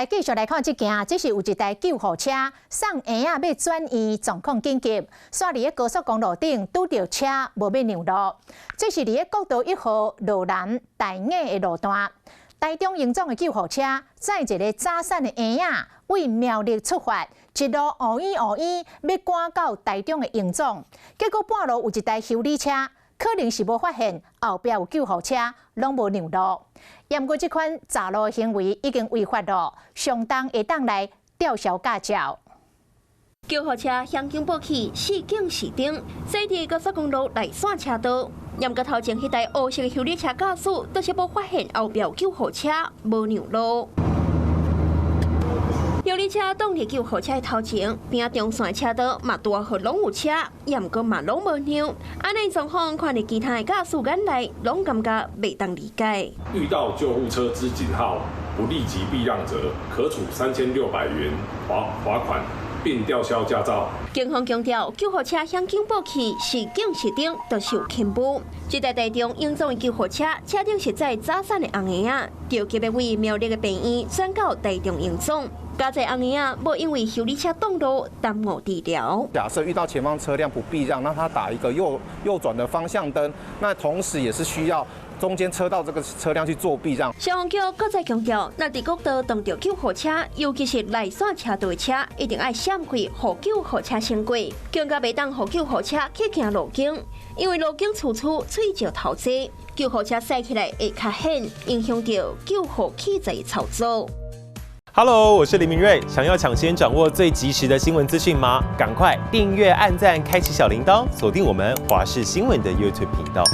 继续来看这件，这是有一台救护车送婴仔要转移，状况紧急，煞伫高速公路顶拄到车，无要让路。这是伫国道1号路南大雅的路段，台中营总的救护车载一个早产的婴仔为苗栗出发，一路乌烟要赶到台中的营总，结果半路有一台修理车。 可能是无发现后壁有救护车，拢无让路。验过这款诈路行为已经违法了，上当会当来吊销驾照。救护车向警报器四警示灯，驶伫高速公路内线车道。验过头前迄台黑色的修理车驾驶，就是无发现后壁有救护车，无让路。 修理车挡伫救护车的头前，边中线车道嘛大号拢有车，也毋过嘛拢无让。安尼状况，看伫其他的驾驶眼内，拢感觉袂当理解。遇到救护车之警号，不立即避让者，可处3600元罚款，并吊销驾照。警方强调，救护车向警报器是警示灯，都是有轻步。这台台中营总的救护车，车顶是载早产的红婴仔，着急要为苗栗的病院转到台中营总。 加在红婴仔无因为修理车挡路耽误治疗。假设遇到前方车辆不避让，让他打一个右转的方向灯，那同时也是需要中间车道这个车辆去做避让。消防局搁再强调，若伫国道撞到救护车，尤其是内线车道的车，一定要闪开，互救护车先过，更加袂当互救护车去行路径，因为路径处处喙石头济，救护车驶起来会较险，影响到救护器材操作。 Hello， 我是林明瑞。想要抢先掌握最及时的新闻资讯吗？赶快订阅、按赞、开启小铃铛，锁定我们华视新闻的 YouTube 频道。